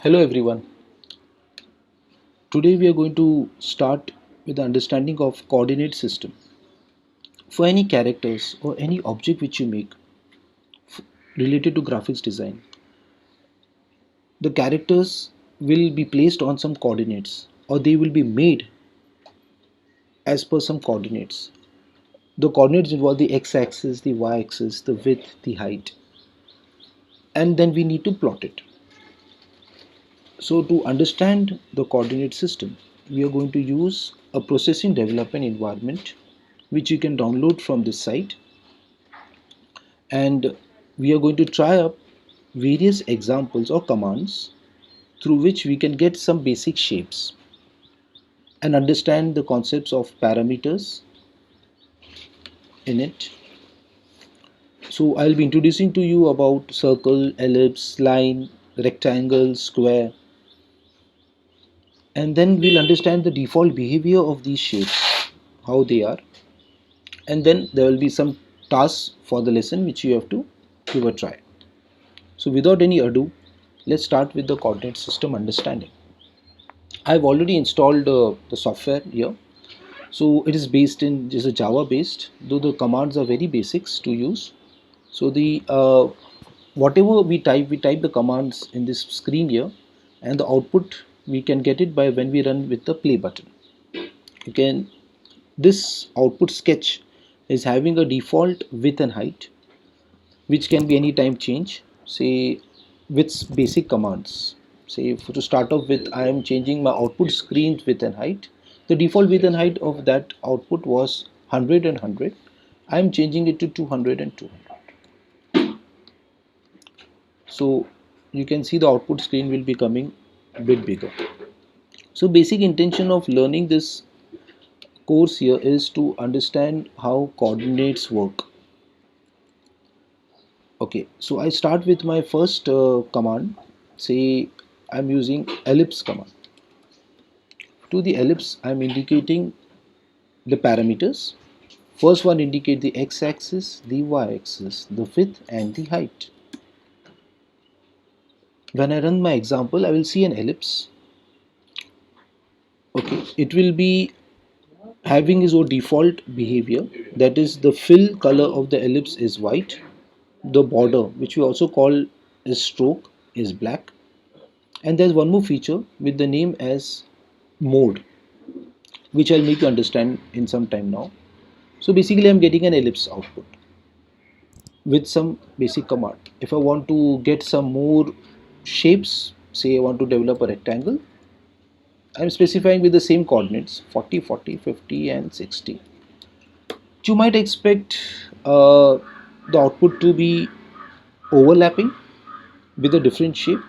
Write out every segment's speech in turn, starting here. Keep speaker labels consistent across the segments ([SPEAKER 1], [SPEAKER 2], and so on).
[SPEAKER 1] Hello everyone. Today we are going to start with the understanding of coordinate system. For any characters or any object which you make related to graphics design, the characters will be placed on some coordinates or they will be made as per some coordinates. The coordinates involve the x-axis, the y-axis, the width, the height, and then we need to plot it. So to understand the coordinate system, we are going to use a processing development environment which you can download from this site, and we are going to try up various examples or commands through which we can get some basic shapes and understand the concepts of parameters in it. So I'll be introducing to you about circle, ellipse, line, rectangle, square, and then we'll understand the default behavior of these shapes, how they are, and then there will be some tasks for the lesson which you have to give a try. So without any ado, let's start with the coordinate system understanding. I've already installed the software here. So it is based in is a Java based, though the commands are very basics to use. So the whatever we type the commands in this screen here, and the output we can get it by when we run with the play button. You can this output sketch is having a default width and height, which can be anytime change. Say with basic commands. Say to start off with, I am changing my output screen width and height. The default width and height of that output was 100 and 100. I am changing it to 200 and 200. So you can see the output screen will be coming a bit bigger. So basic intention of learning this course here is to understand how coordinates work. Okay, so I start with my first command. Say I'm using ellipse command. To the ellipse, I'm indicating the parameters. First one indicate the x-axis, the y-axis, the width and the height. When I run my example, I will see an ellipse. Okay, it will be having its own default behavior. That is, the fill color of the ellipse is white. The border, which we also call is stroke, is black. And there's one more feature with the name as mode, which I'll make you understand in some time now. So basically I'm getting an ellipse output with some basic command. If I want to get some more shapes, say I want to develop a rectangle, I'm specifying with the same coordinates 40, 40, 50 and 60. You might expect the output to be overlapping with a different shape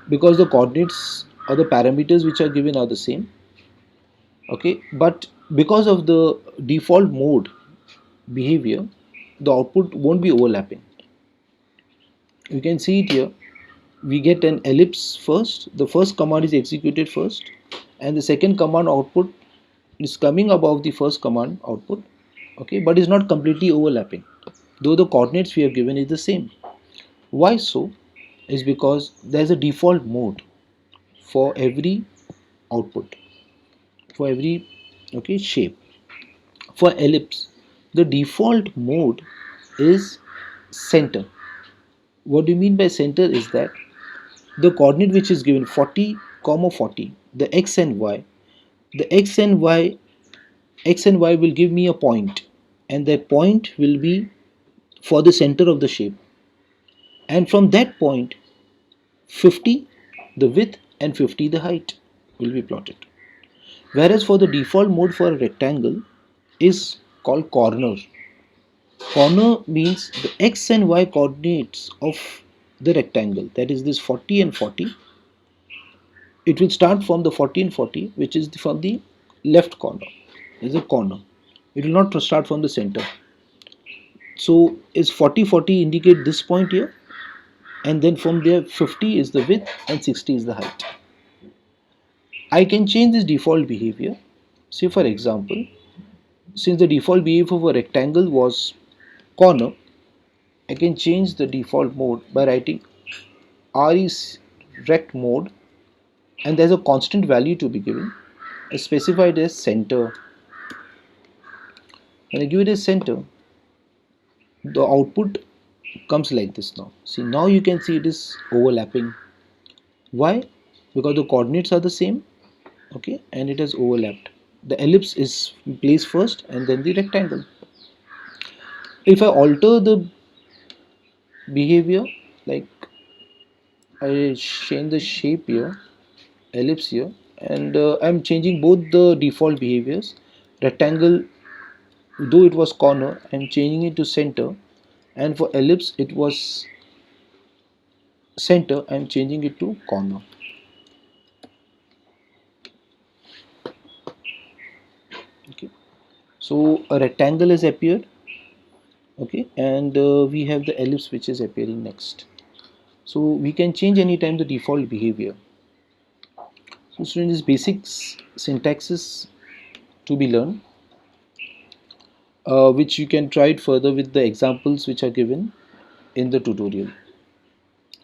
[SPEAKER 1] because the coordinates or the parameters which are given are the same. Okay, but because of the default mode behavior, the output won't be overlapping. You can see it here. We get an ellipse first. The first command is executed first, and the second command output is coming above the first command output. Okay, but is not completely overlapping, though the coordinates we have given is the same. Why so? Is because there's a default mode for every output, for every shape. For ellipse, the default mode is center. What do you mean by center is that the coordinate which is given 40 comma 40, the x and y, the x and y will give me a point, and that point will be for the center of the shape, and from that point 50 the width and 50 the height will be plotted. Whereas for the default mode for a rectangle is called corner. Corner means the x and y coordinates of the rectangle, that is this 40 and 40. It will start from the 40 and 40, which is from the left corner, is a corner. It will not start from the center. So is 40 40 indicate this point here, and then from there 50 is the width and 60 is the height. I can change this default behavior. Say for example, since the default behavior of a rectangle was corner, I can change the default mode by writing R is rect mode, and there's a constant value to be given. It's specified as center. When I give it as center, the output comes like this now. See, now you can see it is overlapping. Why? Because the coordinates are the same, okay, and it has overlapped. The ellipse is placed first and then the rectangle. If I alter the behavior, like I change the shape here, ellipse here, and I'm changing both the default behaviors. Rectangle, though it was corner, I'm changing it to center, and for ellipse it was center, I'm changing it to corner. Okay, so a rectangle has appeared, okay, and we have the ellipse which is appearing next. So we can change anytime the default behavior. So students, basic syntaxes to be learned, which you can try it further with the examples which are given in the tutorial,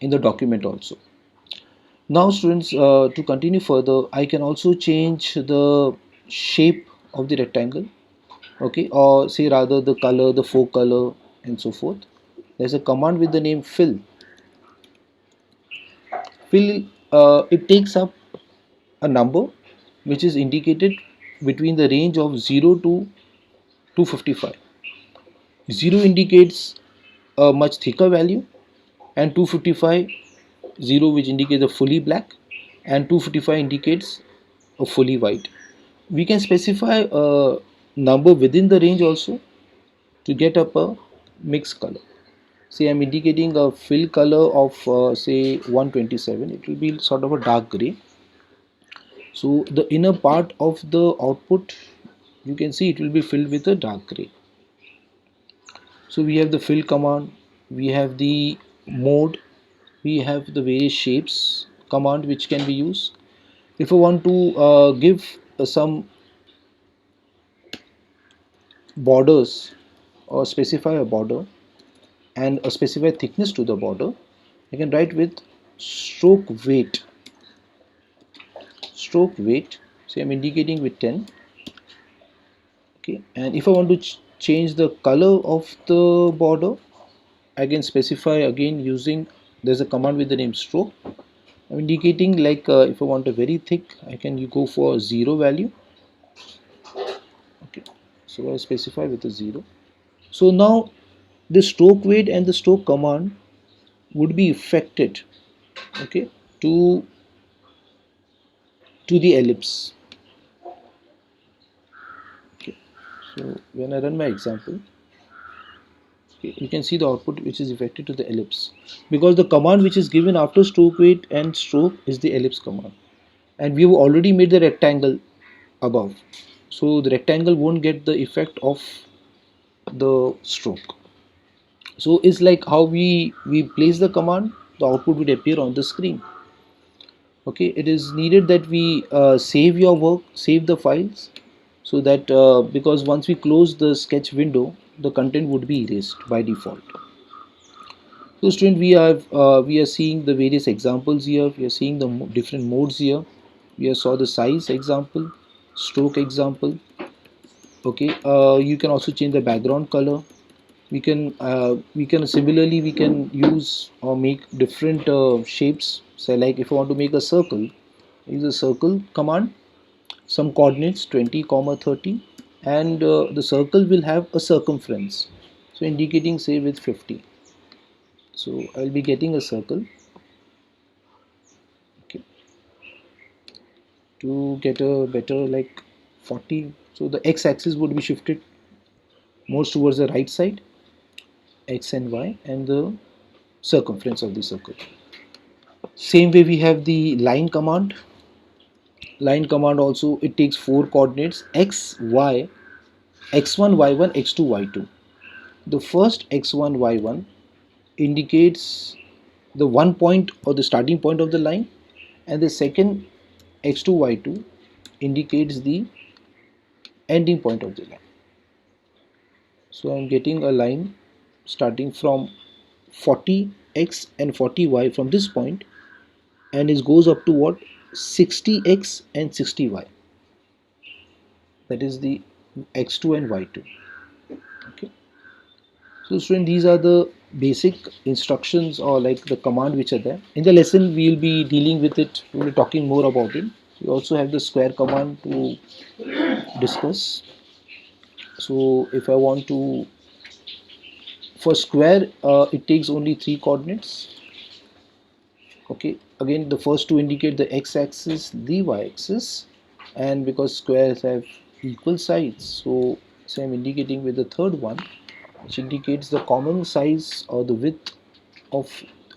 [SPEAKER 1] in the document also. Now students, to continue further, I can also change the shape of the rectangle, okay, or say rather the color, the faux color, and so forth. There's a command with the name fill. Fill, it takes up a number which is indicated between the range of 0 to 255. 0 indicates a much thicker value, and 255, 0 which indicates a fully black, and 255 indicates a fully white. We can specify a number within the range also to get up a mixed color. Say I'm indicating a fill color of say 127, it will be sort of a dark gray. So the inner part of the output, you can see it will be filled with a dark gray. So we have the fill command, we have the mode, we have the various shapes command which can be used. If I want to give some borders or specify a border and a specified thickness to the border, I can write with stroke weight. Stroke weight, say I'm indicating with 10. Okay, and if I want to change the color of the border, I can specify again using, there's a command with the name stroke. I'm indicating like if I want a very thick, I can go for a 0 value. Okay, so I specify with a 0. So now the stroke weight and the stroke command would be affected, okay, to the ellipse. Okay, so when I run my example, okay, you can see the output which is affected to the ellipse, because the command which is given after stroke weight and stroke is the ellipse command, and we've already made the rectangle above, so the rectangle won't get the effect of the stroke. So it's like how we place the command, the output would appear on the screen. Okay, it is needed that we save your work, save the files, so that because once we close the sketch window, the content would be erased by default. So student, we are seeing the various examples here, we are seeing the different modes here. We have saw the size example, stroke example. Okay, you can also change the background color. We can similarly we can use or make different shapes. Say like if I want to make a circle, use a circle command, some coordinates 20 comma 30, and the circle will have a circumference, so indicating say with 50. So I'll be getting a circle. Okay, to get a better like 40, so the x-axis would be shifted more towards the right side, x and y, and the circumference of the circle. Same way we have the line command. Line command also, it takes four coordinates x, y, x1, y1, x2, y2. The first x1, y1 indicates the one point or the starting point of the line, and the second x2, y2 indicates the ending point of the line. So I'm getting a line starting from 40x and 40y from this point, and it goes up to what, 60x and 60y, that is the x2 and y2. Okay, so student, these are the basic instructions or like the command which are there. In the lesson we will be dealing with it, we will be talking more about it. We also have the square command to discuss. So if I want to, for square, it takes only three coordinates. Okay, again the first two indicate the x-axis, the y-axis, and because squares have equal sides, so I'm indicating with the third one, which indicates the common size or the width of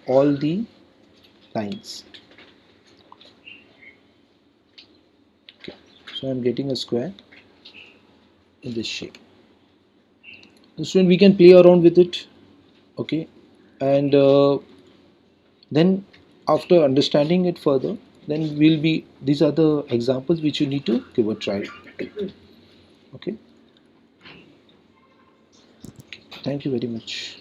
[SPEAKER 1] all the lines. Okay, so I'm getting a square in this shape. So we can play around with it. Okay, and then after understanding it further, then we'll be, these are the examples which you need to give a try. Okay, thank you very much.